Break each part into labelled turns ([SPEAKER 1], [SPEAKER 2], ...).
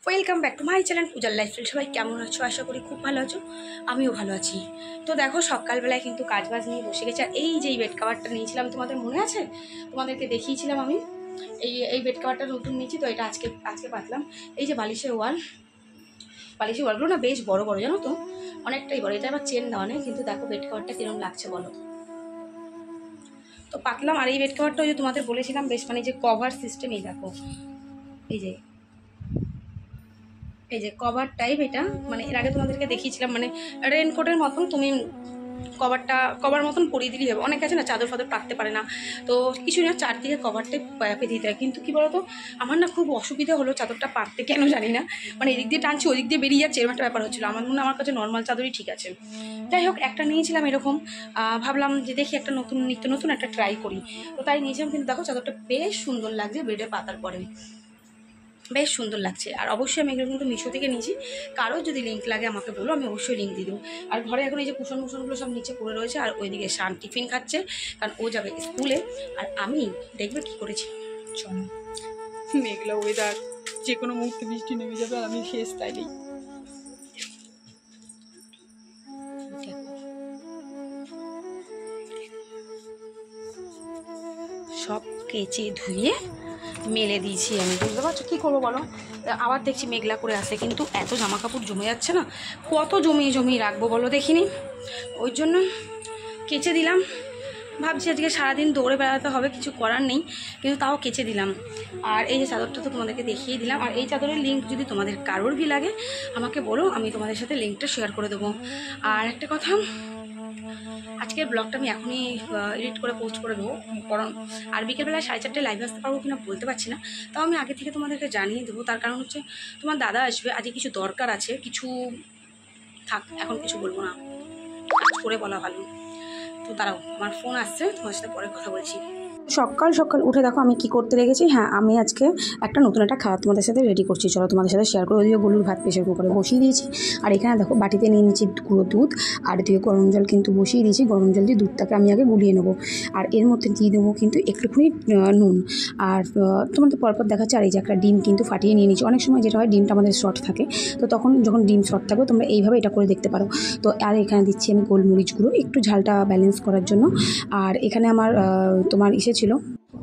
[SPEAKER 1] Welcome back to my channel পূজার lifestyle. সবাই কেমন আছো? আশা করি খুব ভালো আছো, আমিও ভালো আছি। তো দেখো সকালবেলায় কিন্তু কাজবাজ নিয়ে বসে গেছে। আর এই যে বেড কাভারটা নিয়েছিলাম, তোমাদের মনে আছে? তোমাদেরকে দেখিয়েছিলাম আমি। এই বেড কাভারটা নতুন নিয়েছি, তো এটা আজকে পাতলাম। এই যে বালিশের ওয়ালগুলো না বেশ বড় বড়, জানো তো, অনেকটাই বড়। এটা আবার চেন দেওয়া নেই, কিন্তু দেখো বেড কাভারটা কিরকম লাগছে বলো। তো পাতলাম। আর এই বেড কাভারটা ওই যে তোমাদের বলেছিলাম বেশ, মানে যে কভার সিস্টেম, এই দেখো এই যে কভার টাইপ। এটা মানে এর আগে তোমাদেরকে দেখিয়েছিলাম, মানে রেনকোটের মতন তুমি কভার মতন পরিয়ে দিলেই হবে। অনেক আছে না চাদর ফাদর পাততে পারে না, তো কিছু না, চারদিকে কভারটাই পেতে দিতে হয়। কিন্তু কি বলতো, আমার না খুব অসুবিধা হলো চাদরটা পাততে, কেন জানি না। মানে এদিক দিয়ে টানছি, ওদিক দিয়ে বেরিয়ে যাচ্ছে, এরকম একটা ব্যাপার হচ্ছিলো। আমার কাছে নর্মাল চাদরই ঠিক আছে। যাই হোক, একটা নিয়েছিলাম এরকম, ভাবলাম যে দেখি একটা নিত্য নতুন একটা ট্রাই করি, তো তাই নিয়েছিলাম। কিন্তু দেখো চাদরটা বেশ সুন্দর লাগছে বেডে পাতার পরে, বেশ সুন্দর লাগছে। আর অবশ্যই আমি এগুলো কিন্তু মিশো থেকে নিয়েছি। কারো যদি লিঙ্ক লাগে আমাকে বলো, আমি অবশ্যই লিঙ্ক দিয়ে দেবো। আর ঘরে এখন এই যে কুশনগুলো সব নিচে পড়ে রয়েছে। আর ওইদিকে শান টিফিন খাচ্ছে, কারণ ও যাবে স্কুলে। আর আমি দেখবে কি করেছি, চলো। মেঘলা ওয়েদার, যে কোনো মুহূর্তে বৃষ্টি নেমে যাবে, আর আমি শেষ স্টাইলেই। সব কেচে ধুয়ে মেলে দিয়েছি আমি, বুঝতে পারছো? কী করবো বলো, আবার দেখছি মেঘলা করে আসে, কিন্তু এত জামা কাপড় জমে যাচ্ছে না, কত জমিয়ে রাখবো বলো দেখিনি। ওই জন্য কেচে দিলাম। ভাবছি আজকে সারাদিন দৌড়ে বেড়াতে হবে, কিছু করার নেই, কিন্তু তাও কেচে দিলাম। আর এই যে চাদরটা তো তোমাদেরকে দেখিয়ে দিলাম। আর এই চাদরের লিঙ্ক যদি তোমাদের কারোর ভি লাগে আমাকে বলো, আমি তোমাদের সাথে লিঙ্কটা শেয়ার করে দেবো। আর একটা কথা, আজকের ব্লগটা আমি এখনই এডিট করে পোস্ট করে দেবো, কারণ আর বিকেলবেলায় 4:30টায় লাইভে আসতে পারবো কিনা বলতে পারছি না। তাও আমি আগে থেকে তোমাদেরকে জানিয়ে দেবো, তার কারণ হচ্ছে তোমার দাদা আসবে, আজকে কিছু দরকার আছে, কিছু থাক, এখন কিছু বলবো না, কাজ করে বলা ভালো। তো দাঁড়াও, আমার ফোন আসছে, তোমার সাথে পরে কথা বলছি। সকাল সকাল উঠে দেখো আমি কি করতে লেগেছি। হ্যাঁ, আমি আজকে নতুন একটা খাবার তোমাদের সাথে রেডি করছি, চলো তোমাদের সাথে শেয়ার করে। ওদিকে গলুর ভাত প্রেশার কুকারে বসিয়ে দিয়েছি। আর এখানে দেখো বাটিতে নিয়ে নিচ্ছি গুঁড়ো দুধ, আর এদিকে গরম জল কিন্তু বসিয়ে দিয়েছি। গরম জল দিয়ে দুধটাকে আমি আগে গুলিয়ে নেবো। আর এর মধ্যে দিয়ে দেবো কিন্তু একটুখানি নুন। আর তোমাদের পরপর দেখাচ্ছে। আর এই যে একটা ডিম কিন্তু ফাটিয়ে নিয়ে নিচ্ছি। অনেক সময় যেটা হয়, ডিমটা আমাদের শর্ট থাকে, তো তখন যখন ডিম শর্ট থাকবে তোমরা এইভাবে এটা করে দেখতে পারো। তো আর এখানে দিচ্ছি আমি গোলমরিচ গুঁড়ো, একটু ঝালটা ব্যালেন্স করার জন্য। আর এখানে আমার তোমার ছিল,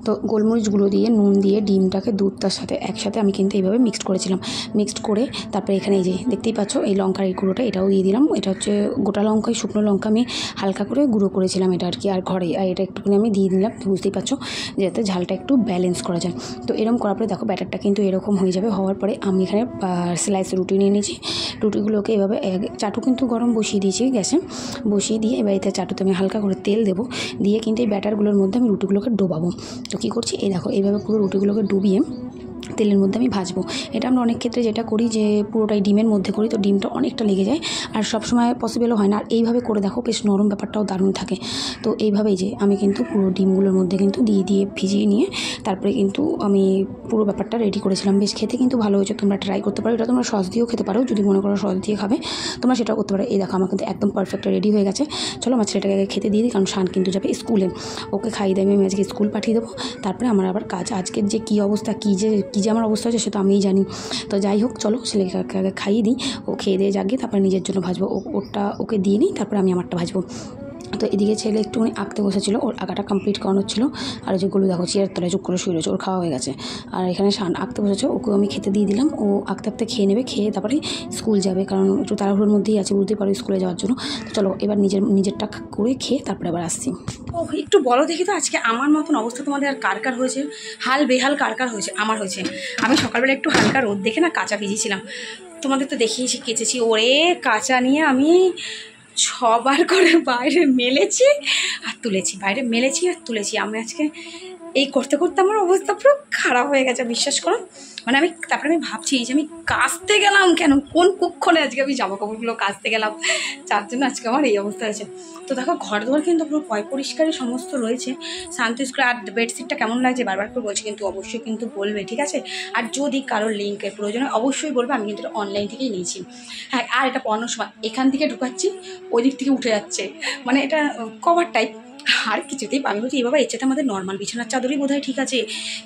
[SPEAKER 1] তো গোলমরিচগুলো দিয়ে নুন দিয়ে ডিমটাকে দুধটার সাথে একসাথে আমি কিন্তু এইভাবে মিক্সড করেছিলাম। মিক্সড করে তারপরে এখানে এই যে দেখতেই পাচ্ছ এই লঙ্কার এই গুঁড়োটা, এটাও দিয়ে দিলাম। এটা হচ্ছে গোটা লঙ্কায়, শুকনো লঙ্কা আমি হালকা করে গুঁড়ো করেছিলাম এটা আর কি, আর ঘরে। আর এটা একটুখানি আমি দিয়ে দিলাম, বুঝতেই পারছো, যাতে ঝালটা একটু ব্যালেন্স করা যায়। তো এরকম করার পরে দেখো ব্যাটারটা কিন্তু এরকম হয়ে যাবে। হওয়ার পরে আমি এখানে স্লাইস রুটি নিয়ে নিয়েছি। রুটিগুলোকে এভাবে চাটু কিন্তু গরম বসিয়ে দিয়েছি গ্যাসে, বসিয়ে দিয়ে এবার এতে চাটুতে আমি হালকা করে তেল দেবো, দিয়ে কিন্তু এই ব্যাটারগুলোর মধ্যে আমি রুটিগুলোকে ডোবাবো। তো কী করছি, এই দেখো এইভাবে পুরো রুটিগুলোকে ডুবিয়ে তেলের মধ্যে আমি ভাজবো। এটা আমরা অনেক ক্ষেত্রে যেটা করি যে পুরোটাই ডিমের মধ্যে করি, তো ডিমটা অনেকটা লেগে যায়, আর সবসময় পসিবলও হয় না। আর এইভাবে করে দেখো বেশ নরম, ব্যাপারটাও দারুণ থাকে। তো এইভাবেই যে আমি কিন্তু পুরো ডিমগুলোর মধ্যে কিন্তু দিয়ে ভিজিয়ে নিয়ে তারপরে কিন্তু আমি পুরো ব্যাপারটা রেডি করেছিলাম। বেশ খেতে কিন্তু ভালো হয়েছে, তোমরা ট্রাই করতে পারো। এটা তোমরা সস দিয়েও খেতে পারো, যদি মনে করো সস দিয়ে খাবে তোমরা সেটাও করতে পারো। এই দেখো আমার কিন্তু একদম পারফেক্ট রেডি হয়ে গেছে। চলো আমার ছেলেটাকে খেতে দিয়ে দিই, কারণ শান কিন্তু যাবে স্কুলে, ওকে খাইয়ে দিয়ে আমি আজকে স্কুল পাঠিয়ে দেবো। তারপরে আমার আবার কাজ। আজকের যে কী অবস্থা, কী যে আমার অবস্থা হচ্ছে সেটা আমিই জানি। তো যাই হোক, চলো ছেলেকে আগে খাইয়ে দিই, ও খেয়ে দিয়ে জাগিয়ে তারপরে নিজের জন্য ভাজবো। ওকে দিয়ে নিই, তারপরে আমি আমারটা ভাজবো। তো এদিকে ছেলে একটুখানি আঁকতে বসেছিলো, ওর আঁকাটা কমপ্লিট করানো ছিল। আর ওই যে গুলো দেখো চেয়ার তলায় চুপ করে শুয়ে রয়েছে, ওর খাওয়া হয়ে গেছে। আর এখানে শান আঁকতে বসেছে, ওকেও আমি খেতে দিয়ে দিলাম। ও আঁকতে খেয়ে নেবে, খেয়ে তারপরে স্কুল যাবে, কারণ একটু তাড়াহুড়োর মধ্যেই আছে, বুঝতেই পারো, স্কুলে যাওয়ার জন্য। তো চলো এবার নিজেরটা করে খেয়ে তারপরে আবার আসছি। ও একটু বলো দেখি তো, আজকে আমার মতন অবস্থা তোমাদের আর কার হয়েছে? হাল বেহাল কার হয়েছে? আমার হয়েছে। আমি সকালবেলা একটু হালকা রোদ দেখে না কাঁচা ভিজিয়েছিলাম, তোমাদের তো দেখিয়েছি, কেচেছি। ওরে কাঁচা নিয়ে আমি 6বার করে বাইরে মেলেছি আর তুলেছি, বাইরে মেলেছি আর তুলেছি। আমি আজকে এই করতে করতে আমার অবস্থা পুরো খারাপ হয়ে গেছে, বিশ্বাস করো। মানে তারপরে আমি ভাবছি যে আমি কাচতে গেলাম কেন, কোন কুক্ষণে আজকে আমি জামা কাপড়গুলো কাচতে গেলাম, যার জন্য আজকে আমার এই অবস্থা হয়েছে। তো দেখো ঘর দোয়ার কিন্তু পুরো পরিষ্কারই সমস্ত রয়েছে, শান্ত স্কুল। আর বেডশিটটা কেমন লাগছে বারবার করে বলছি, কিন্তু অবশ্যই কিন্তু বলবে, ঠিক আছে? আর যদি কারোর লিঙ্কের প্রয়োজন হয় অবশ্যই বলবে, আমি কিন্তু এটা অনলাইন থেকেই নিয়েছি। হ্যাঁ, আর এটা পড়ানোর সময় এখান থেকে ঢুকাচ্ছি, ওই দিক থেকে উঠে যাচ্ছে, মানে এটা কভার টাইপ, আর কিছুতেই আমি বলছি, এ বাবা এর চাইতে আমাদের নর্মাল বিছানার চাদরই বোধহয় ঠিক আছে,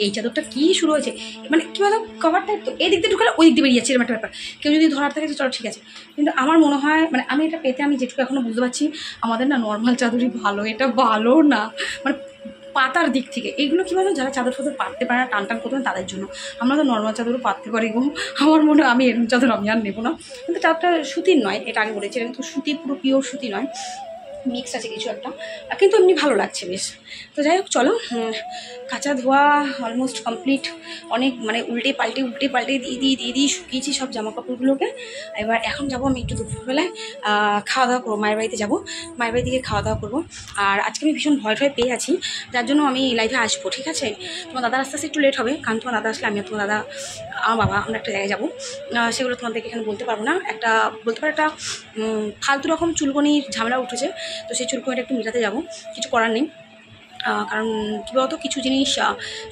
[SPEAKER 1] এই চাদরটা কী শুরু হয়েছে, মানে কী বলতো কভারটা তো এই দিক দিয়ে ঢুকালে ওই দিক দিয়ে বেরিয়ে যাচ্ছে, এরকম একটা ব্যাপার। কেউ যদি ধরার থাকে যে চলো ঠিক আছে, কিন্তু আমার মনে হয় মানে আমি এটা পেতে আমি যেটুকু এখনও বুঝতে পারছি, আমাদের না নর্মাল চাদরই ভালো, এটা ভালো না মানে পাতার দিক থেকে। এইগুলো কী বলতো, যারা চাদর ফাদর পাততে পারে না, টান টান করতে পারে তাদের জন্য। আমরা তো নর্মাল চাদরও পাততে পারি গো, আমার মনে হয় আমি এরকম চাদর আমি আর নেবো না। কিন্তু চাদরটা সুতির নয়, এটা আগে বলেছি, কিন্তু সুতি পুরো পিওর সুতি নয়, মিক্স আছে কিছু একটা, কিন্তু এমনি ভালো লাগছে বেশ। তো যাই হোক চলো, কাঁচা ধোয়া অলমোস্ট কমপ্লিট, অনেক মানে উল্টে পাল্টে দিয়ে শুকিয়েছি সব জামা কাপড়গুলোকে। এবার এখন যাবো আমি একটু দুপুরবেলায় খাওয়া দাওয়া করবো, মায়ের বাড়িতে যাবো, মায়ের বাড়ি থেকে খাওয়া দাওয়া করবো। আর আজকে আমি ভীষণ ভয় পেয়ে আছি, যার জন্য আমি লাইভে আসবো, ঠিক আছে? তোমার দাদা আস্তে আস্তে একটু লেট হবে, কারণ তোমার দাদা আসলে আমি আর তোমার দাদা আমার বাবা আমরা একটা জায়গায় যাবো, সেগুলো তোমাদেরকে এখানে বলতে পারবো না। একটা বলতে পারো একটা ফালতু রকম চুলকনির ঝামেলা উঠেছে, তো সেই চুলকনিটা একটু মেটাতে যাবো, কিছু করার নেই। কারণ কী বলতো, কিছু জিনিস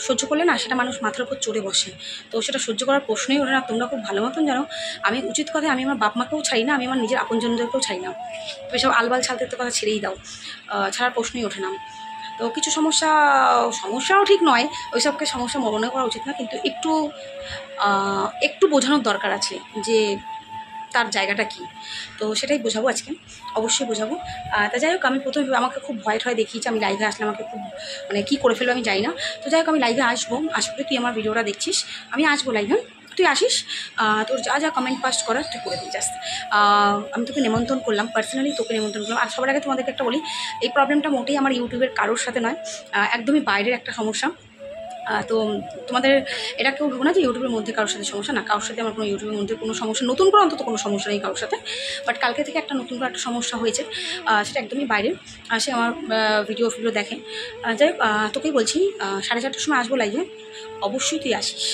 [SPEAKER 1] সহ্য করলে না সেটা মানুষ মাথার উপর চড়ে বসে, তো সেটা সহ্য করার প্রশ্নই ওঠে না। তোমরা খুব ভালো মতন জানো, আমি উচিত কথায় আমি আমার বাপ মাকেও ছাড়ি না, আমি আমার নিজের আপনজনদেরকেও ছাড়ি না। তো এসব আলবাল ছালতে তো কথা ছেড়েই দাও, ছাড়ার প্রশ্নই ওঠে না। তো কিছু সমস্যাও ঠিক নয়, ওইসবকে সমস্যা মনে করা উচিত না, কিন্তু একটু বোঝানোর দরকার আছে যে তার জায়গাটা কী, তো সেটাই বোঝাবো আজকে, অবশ্যই বোঝাবো। তা যাই হোক, আমি প্রথমে আমাকে খুব ভয় দেখিয়েছি, আমি লাইভে আসলে আমাকে খুব মানে কী করে ফেলবো আমি জানি না। তো যাই হোক, আমি লাইভে আসবো, আসলে তুই আমার ভিডিওটা দেখছিস, আমি আসবো লাইভে, তুই আসিস, তোর যা যা কমেন্ট পাস করার তুই করে দিয়ে যাস। আমি তোকে নিমন্ত্রণ করলাম, পার্সোনালি তোকে নিমন্ত্রণ করলাম। আর সবার আগে তোমাদেরকে একটা বলি, এই প্রবলেমটা মোটেই আমার ইউটিউবের কারোর সাথে নয়, একদমই বাইরের একটা সমস্যা। তো তোমাদের এটা কেউ ভেবো না যে ইউটিউবের মধ্যে কারোর সাথে সমস্যা, না, কারোর সাথে আমার কোনো ইউটিউবের মধ্যে কোনো সমস্যা, নতুন করে অন্তত কোনো সমস্যা নেই কারোর সাথে। বাট কালকে থেকে একটা নতুন করে একটা সমস্যা হয়েছে, সেটা একদমই বাইরের, সে আমার ভিডিও দেখে। যাই হোক, তোকেই বলছি 4:30টার সময় আসবো লাইভে, অবশ্যই তুই আসিস,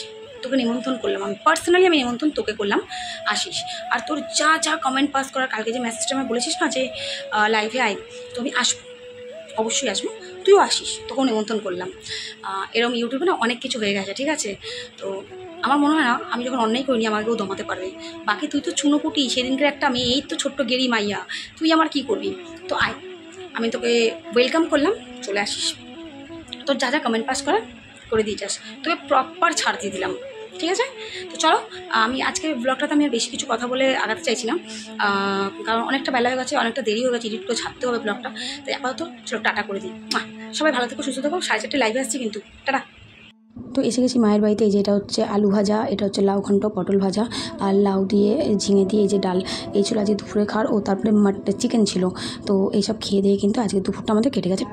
[SPEAKER 1] তোকে নিমন্ত্রণ করলাম, আমি পার্সোনালি আমি নিমন্ত্রণ তোকে করলাম, আসিস। আর তোর যা যা কমেন্ট পাস করার, কালকে যে মেসেজটা আমি বলেছিস না যে লাইভে আয়, তো আমি আসবো, অবশ্যই আসবো, তুইও আসিস, তোকেও নিমন্ত্রণ করলাম। এরকম ইউটিউবে না অনেক কিছু হয়ে গেছে, ঠিক আছে? তো আমার মনে হয় না আমি যখন অন্যায় করিনি আমাকেও দমাতে পারবে। বাকি তুই তো চুনোপুটি, সেদিনকে একটা মেয়ে, এই তো ছোট্ট গেরি মাইয়া, তুই আমার কি করবি? তো আয়, আমি তোকে ওয়েলকাম করলাম, চলে আসিস, তোর যা যা কমেন্ট পাস করে দিয়ে যাস, তোকে প্রপার ছাড় দিয়ে দিলাম, ঠিক আছে? তো চলো, আমি আজকে ব্লগটাতে আমি আর বেশি কিছু কথা বলে আগাতে চাইছি না, কারণ অনেকটা বেলা হয়ে গেছে, অনেকটা দেরি হয়ে গেছে, এডিট করে ছাড়তে হবে ব্লগটা। তাই আপাতত চলো টাটা করে দিই, সবাই ভালো থেকো, সুস্থ থেকো। 4:30টায় লাইভে আসছি কিন্তু, টাটা।
[SPEAKER 2] তো এসে গেছি মায়ের বাড়িতে। এই যে এটা হচ্ছে আলু ভাজা, এটা হচ্ছে লাউ ঘন্ট, পটল ভাজা, আর লাউ দিয়ে ঝিঙে দিয়ে এই যে ডাল, এই ছিল আজকে দুপুরে খাওয়ার। ও তারপরে চিকেন ছিল। তো এইসব খেয়ে দিয়ে কিন্তু আজকে দুপুরটা আমাদের কেটে গেছে।